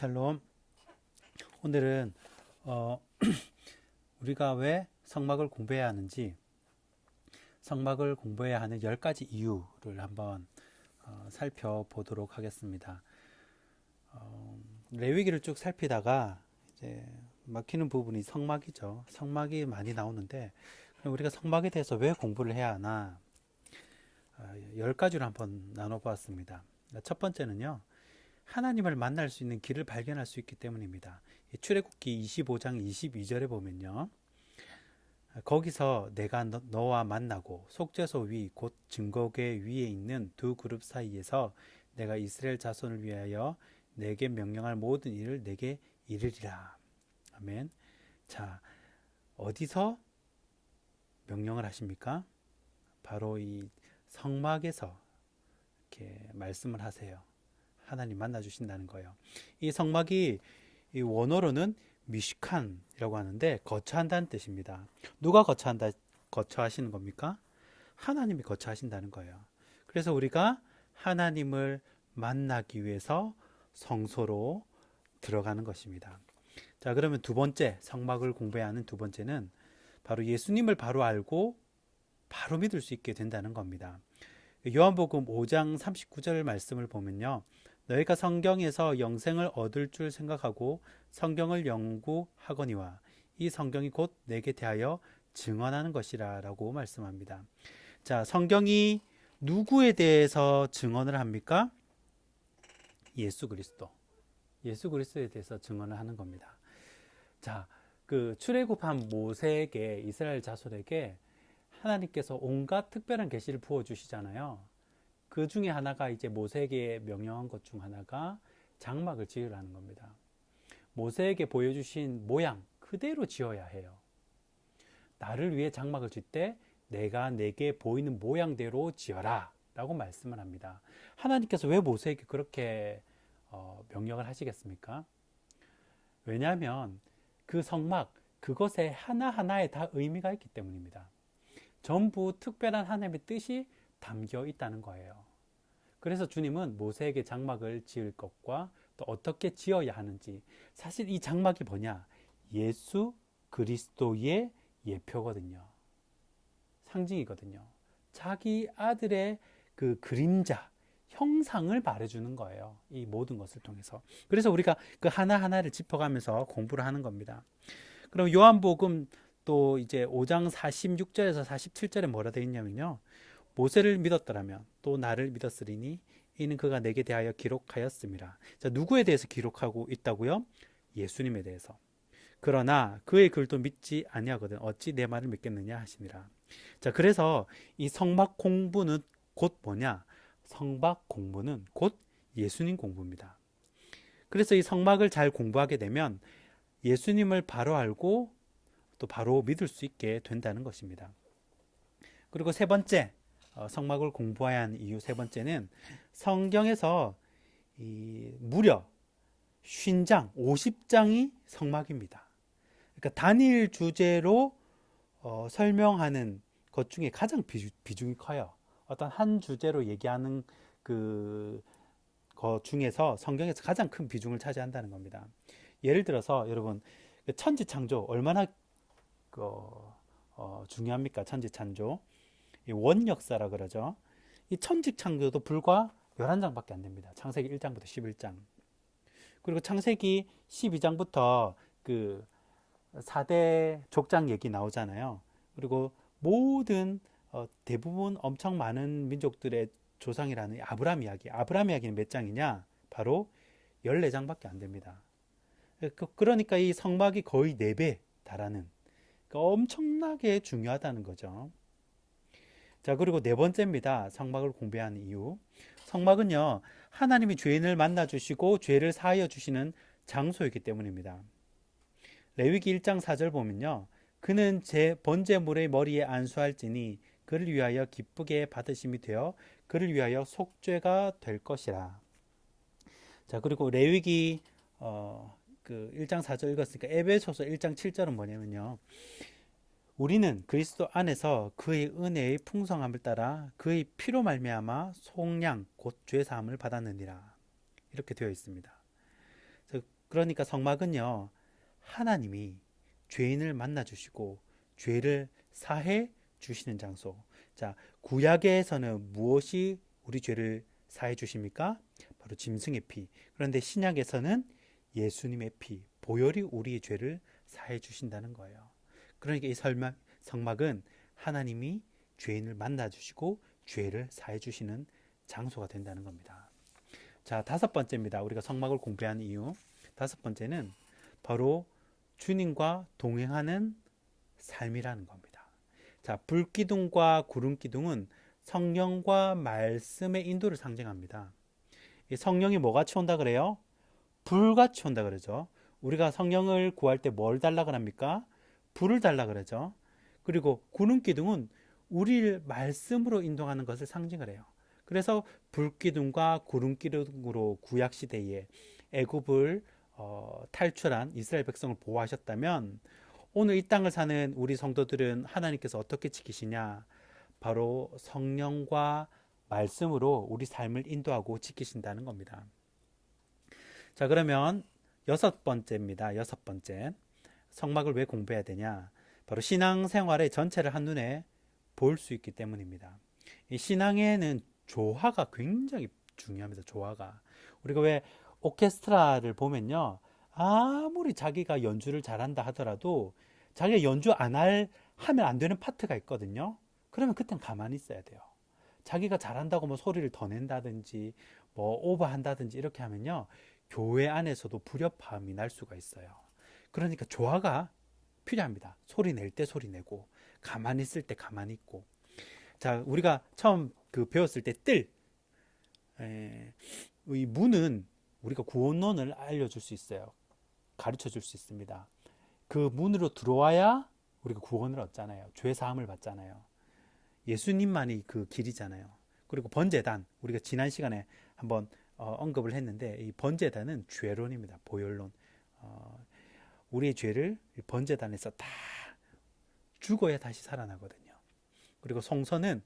샬롬. 오늘은 우리가 왜 성막을 공부해야 하는지, 성막을 공부해야 하는 10가지 이유를 한번 살펴보도록 하겠습니다. 레위기를 쭉 살피다가 이제 막히는 부분이 성막이죠. 성막이 많이 나오는데, 우리가 성막에 대해서 왜 공부를 해야 하나, 10가지로 한번 나눠보았습니다. 첫 번째는요, 하나님을 만날 수 있는 길을 발견할 수 있기 때문입니다. 출애굽기 25장 22절에 보면요, 거기서 내가 너와 만나고 속죄소 위 곧 증거궤 위에 있는 두 그룹 사이에서 내가 이스라엘 자손을 위하여 내게 명령할 모든 일을 내게 이르리라. 아멘. 자, 어디서 명령을 하십니까? 바로 이 성막에서 이렇게 말씀을 하세요. 하나님 만나 주신다는 거예요. 이 성막이 이 원어로는 미시칸이라고 하는데 거처한다는 뜻입니다. 누가 거처하시는 겁니까? 하나님이 거처하신다는 거예요. 그래서 우리가 하나님을 만나기 위해서 성소로 들어가는 것입니다. 자, 그러면 두 번째, 성막을 공부해야 하는 두 번째는 바로 예수님을 바로 알고 바로 믿을 수 있게 된다는 겁니다. 요한복음 5장 39절 말씀을 보면요, 너희가 성경에서 영생을 얻을 줄 생각하고 성경을 연구하거니와 이 성경이 곧 내게 대하여 증언하는 것이라 라고 말씀합니다. 자, 성경이 누구에 대해서 증언을 합니까? 예수 그리스도. 예수 그리스도에 대해서 증언을 하는 겁니다. 자, 그 출애굽한 모세에게, 이스라엘 자손에게 하나님께서 온갖 특별한 계시를 부어 주시잖아요. 그 중에 하나가 이제 모세에게 명령한 것 중 하나가 장막을 지으라는 겁니다. 모세에게 보여주신 모양 그대로 지어야 해요. 나를 위해 장막을 질 때 내가 내게 보이는 모양대로 지어라 라고 말씀을 합니다. 하나님께서 왜 모세에게 그렇게 명령을 하시겠습니까? 왜냐하면 그 성막, 그것에 하나하나에 다 의미가 있기 때문입니다. 전부 특별한 하나님의 뜻이 담겨 있다는 거예요. 그래서 주님은 모세에게 장막을 지을 것과 또 어떻게 지어야 하는지, 사실 이 장막이 뭐냐? 예수 그리스도의 예표거든요. 상징이거든요. 자기 아들의 그 그림자, 형상을 말해주는 거예요. 이 모든 것을 통해서. 그래서 우리가 그 하나하나를 짚어가면서 공부를 하는 겁니다. 그럼 요한복음 또 이제 5장 46절에서 47절에 뭐라 되어 있냐면요, 모세를 믿었더라면 또 나를 믿었으리니 이는 그가 내게 대하여 기록하였음이라. 자, 누구에 대해서 기록하고 있다고요? 예수님에 대해서. 그러나 그의 글도 믿지 아니하거든 어찌 내 말을 믿겠느냐 하시니라. 자, 그래서 이 성막 공부는 곧 뭐냐? 성막 공부는 곧 예수님 공부입니다. 그래서 이 성막을 잘 공부하게 되면 예수님을 바로 알고 또 바로 믿을 수 있게 된다는 것입니다. 그리고 세 번째, 성막을 공부해야 하는 이유 세 번째는 성경에서 무려 50장, 50장이 성막입니다. 그러니까 단일 주제로 설명하는 것 중에 가장 비중이 커요. 어떤 한 주제로 얘기하는 것 중에서 성경에서 가장 큰 비중을 차지한다는 겁니다. 예를 들어서 여러분, 천지창조 얼마나 중요합니까? 천지창조. 원역사라 그러죠. 이 천지창조도 불과 11장밖에 안 됩니다. 창세기 1장부터 11장. 그리고 창세기 12장부터 그 4대 족장 얘기 나오잖아요. 그리고 모든 대부분 엄청 많은 민족들의 조상이라는 아브라함 이야기. 아브라함 이야기는 몇 장이냐? 바로 14장밖에 안 됩니다. 그러니까 이 성막이 거의 4배 달하는, 그러니까 엄청나게 중요하다는 거죠. 자, 그리고 네 번째입니다. 성막을 공부하는 이유. 성막은요, 하나님이 죄인을 만나 주시고 죄를 사하여 주시는 장소이기 때문입니다. 레위기 1장 4절 보면요, 그는 제 번제물의 머리에 안수할지니 그를 위하여 기쁘게 받으심이 되어 그를 위하여 속죄가 될 것이라. 자, 그리고 레위기 1장 4절 읽었으니까 에베소서 1장 7절은 뭐냐면요, 우리는 그리스도 안에서 그의 은혜의 풍성함을 따라 그의 피로 말미암아 속량 곧 죄 사함을 받았느니라. 이렇게 되어 있습니다. 그러니까 성막은요, 하나님이 죄인을 만나 주시고 죄를 사해 주시는 장소. 자, 구약에서는 무엇이 우리 죄를 사해 주십니까? 바로 짐승의 피. 그런데 신약에서는 예수님의 피, 보혈이 우리의 죄를 사해 주신다는 거예요. 그러니까 이 성막은 하나님이 죄인을 만나 주시고 죄를 사해 주시는 장소가 된다는 겁니다. 자, 다섯 번째입니다. 우리가 성막을 공부하는 이유. 다섯 번째는 바로 주님과 동행하는 삶이라는 겁니다. 자, 불기둥과 구름기둥은 성령과 말씀의 인도를 상징합니다. 이 성령이 뭐같이 온다 그래요? 불같이 온다 그러죠. 우리가 성령을 구할 때 뭘 달라 그럽니까? 불을 달라 그러죠. 그리고 구름기둥은 우리를 말씀으로 인도하는 것을 상징을 해요. 그래서 불기둥과 구름기둥으로 구약시대에 애굽을 탈출한 이스라엘 백성을 보호하셨다면 오늘 이 땅을 사는 우리 성도들은 하나님께서 어떻게 지키시냐? 바로 성령과 말씀으로 우리 삶을 인도하고 지키신다는 겁니다. 자, 그러면 여섯 번째입니다. 여섯 번째. 성막을 왜 공부해야 되냐? 바로 신앙생활의 전체를 한눈에 볼 수 있기 때문입니다. 이 신앙에는 조화가 굉장히 중요합니다. 조화가. 우리가 왜 오케스트라를 보면요, 아무리 자기가 연주를 잘한다 하더라도 자기가 연주 하면 안 되는 파트가 있거든요. 그러면 그땐 가만히 있어야 돼요. 자기가 잘한다고 뭐 소리를 더 낸다든지 뭐 오버한다든지 이렇게 하면요, 교회 안에서도 불협화음이 날 수가 있어요. 그러니까 조화가 필요합니다. 소리 낼 때 소리 내고 가만히 있을 때 가만히 있고. 자, 우리가 처음 배웠을 때 이 문은 우리가 구원론을 알려줄 수 있어요. 가르쳐 줄 수 있습니다. 그 문으로 들어와야 우리가 구원을 얻잖아요. 죄 사함을 받잖아요. 예수님만이 그 길이잖아요. 그리고 번제단, 우리가 지난 시간에 한번 언급을 했는데 이 번제단은 죄론입니다. 보혈론. 우리의 죄를 번제단에서 다 죽어야 다시 살아나거든요. 그리고 성서는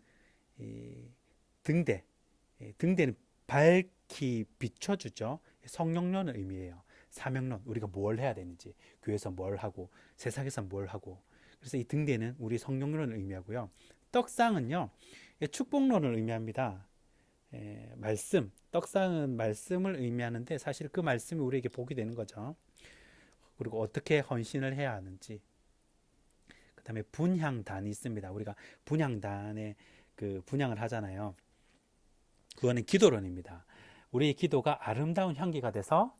등대는 밝히 비춰주죠. 성령론을 의미해요. 사명론, 우리가 뭘 해야 되는지, 교회에서 뭘 하고 세상에서 뭘 하고. 그래서 이 등대는 우리 성령론을 의미하고요. 떡상은요, 축복론을 의미합니다. 떡상은 말씀을 의미하는데 사실 그 말씀이 우리에게 복이 되는 거죠. 그리고 어떻게 헌신을 해야 하는지. 그 다음에 분향단이 있습니다. 우리가 분향단에 분향을 하잖아요. 그거는 기도론입니다. 우리의 기도가 아름다운 향기가 돼서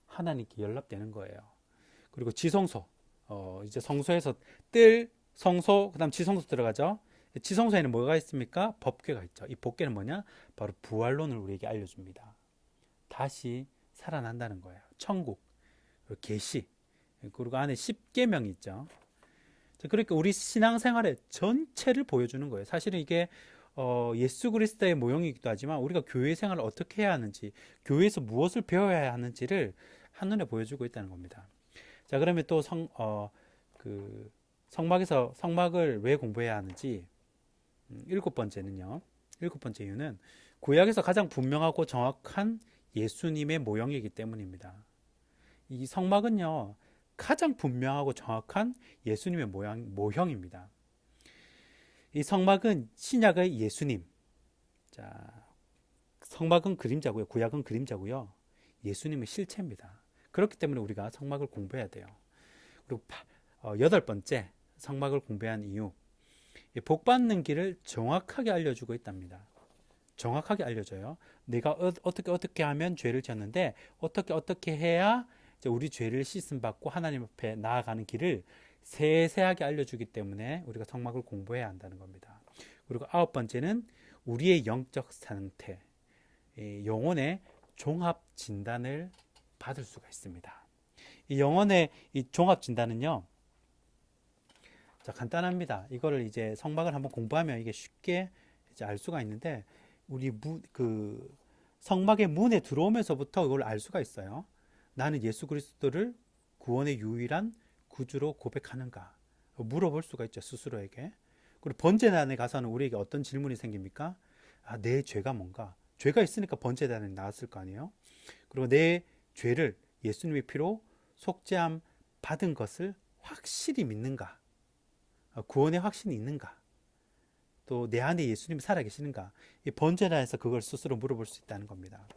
하나님께 연락되는 거예요. 그리고 지성소, 이제 성소에서 성소, 그 다음 지성소 들어가죠. 지성소에는 뭐가 있습니까? 법궤가 있죠. 이 법궤는 뭐냐? 바로 부활론을 우리에게 알려줍니다. 다시 살아난다는 거예요. 천국, 계시, 그리고 안에 십계명이 있죠. 그러니까 우리 신앙생활의 전체를 보여주는 거예요. 사실은 이게 예수 그리스도의 모형이기도 하지만 우리가 교회 생활을 어떻게 해야 하는지, 교회에서 무엇을 배워야 하는지를 한눈에 보여주고 있다는 겁니다. 자, 그러면 또 성막에서 성막을 왜 공부해야 하는지, 일곱 번째 이유는 구약에서 가장 분명하고 정확한 예수님의 모형이기 때문입니다. 이 성막은요, 가장 분명하고 정확한 예수님의 모형입니다. 이 성막은 신약의 예수님. 자, 성막은 그림자고요. 구약은 그림자고요. 예수님의 실체입니다. 그렇기 때문에 우리가 성막을 공부해야 돼요. 그리고 여덟 번째, 성막을 공부한 이유. 복 받는 길을 정확하게 알려주고 있답니다. 정확하게 알려줘요. 내가 어떻게 하면 죄를 지었는데 어떻게 해야 우리 죄를 씻음 받고 하나님 앞에 나아가는 길을 세세하게 알려주기 때문에 우리가 성막을 공부해야 한다는 겁니다. 그리고 아홉 번째는 우리의 영적 상태, 영혼의 종합 진단을 받을 수가 있습니다. 이 영혼의 이 종합 진단은요, 자, 간단합니다. 이거를 이제 성막을 한번 공부하면 이게 쉽게 이제 알 수가 있는데, 우리 성막의 문에 들어오면서부터 이걸 알 수가 있어요. 나는 예수 그리스도를 구원의 유일한 구주로 고백하는가? 물어볼 수가 있죠, 스스로에게. 그리고 번제단에 가서는 우리에게 어떤 질문이 생깁니까? 내 죄가 뭔가? 죄가 있으니까 번제단에 나왔을 거 아니에요? 그리고 내 죄를 예수님의 피로 속죄함 받은 것을 확실히 믿는가? 구원의 확신이 있는가? 또 내 안에 예수님이 살아계시는가? 이 번제단에서 그걸 스스로 물어볼 수 있다는 겁니다.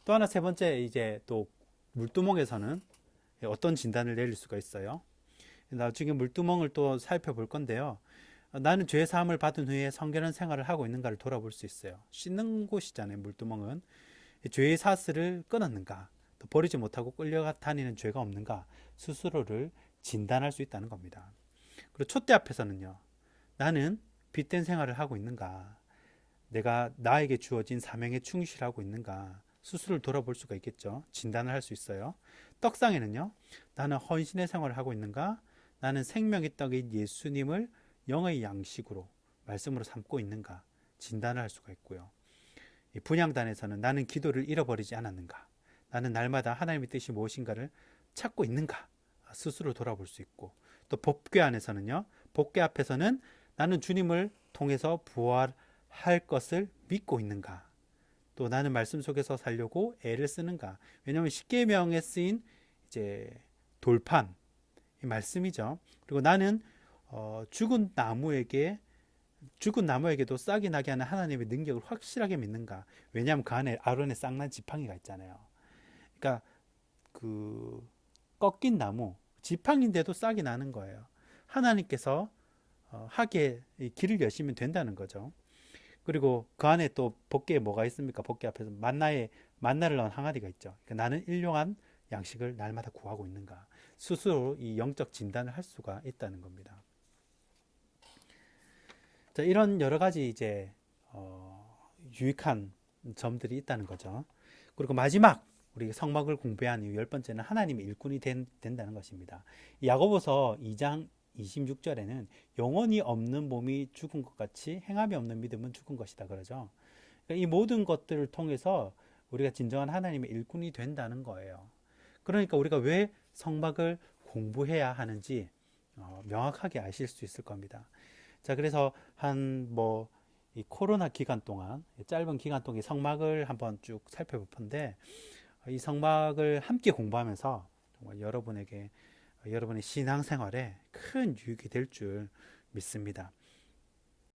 또 하나 세 번째 이제 또 물두멍에서는 어떤 진단을 내릴 수가 있어요. 나중에 물두멍을 또 살펴볼 건데요. 나는 죄 사함을 받은 후에 성결한 생활을 하고 있는가를 돌아볼 수 있어요. 씻는 곳이잖아요. 물두멍은 죄의 사슬을 끊었는가, 또 버리지 못하고 끌려다니는 죄가 없는가 스스로를 진단할 수 있다는 겁니다. 그리고 촛대 앞에서는요, 나는 빛된 생활을 하고 있는가, 내가 나에게 주어진 사명에 충실하고 있는가 스스로를 돌아볼 수가 있겠죠. 진단을 할 수 있어요. 떡상에는요, 나는 헌신의 생활을 하고 있는가, 나는 생명의 떡인 예수님을 영의 양식으로 말씀으로 삼고 있는가 진단을 할 수가 있고요. 이 분향단에서는 나는 기도를 잃어버리지 않았는가, 나는 날마다 하나님의 뜻이 무엇인가를 찾고 있는가 스스로 돌아볼 수 있고, 또 법궤 안에서는요, 법궤 앞에서는 나는 주님을 통해서 부활할 것을 믿고 있는가, 또 나는 말씀 속에서 살려고 애를 쓰는가. 왜냐하면 십계명에 쓰인 이제 돌판 이 말씀이죠. 그리고 나는 죽은 나무에게도 싹이 나게 하는 하나님의 능력을 확실하게 믿는가. 왜냐하면 그 안에 아론의 쌍난 지팡이가 있잖아요. 그러니까 그 꺾인 나무 지팡인데도 싹이 나는 거예요. 하나님께서 하게 길을 여시면 된다는 거죠. 그리고 그 안에 또 법궤에 뭐가 있습니까? 법궤 앞에서 만나를 넣은 항아리가 있죠. 그러니까 나는 일용한 양식을 날마다 구하고 있는가. 스스로 이 영적 진단을 할 수가 있다는 겁니다. 자, 이런 여러 가지 이제 유익한 점들이 있다는 거죠. 그리고 마지막 우리 성막을 공부한 이후 10번째는 하나님의 일꾼이 된다는 것입니다. 야고보서 2장 26절에는 영혼이 없는 몸이 죽은 것 같이 행함이 없는 믿음은 죽은 것이다 그러죠. 그러니까 이 모든 것들을 통해서 우리가 진정한 하나님의 일꾼이 된다는 거예요. 그러니까 우리가 왜 성막을 공부해야 하는지 명확하게 아실 수 있을 겁니다. 자, 그래서 이 코로나 기간 동안, 짧은 기간 동안 성막을 한번 쭉 살펴볼 건데, 이 성막을 함께 공부하면서 정말 여러분의 신앙생활에 큰 유익이 될 줄 믿습니다.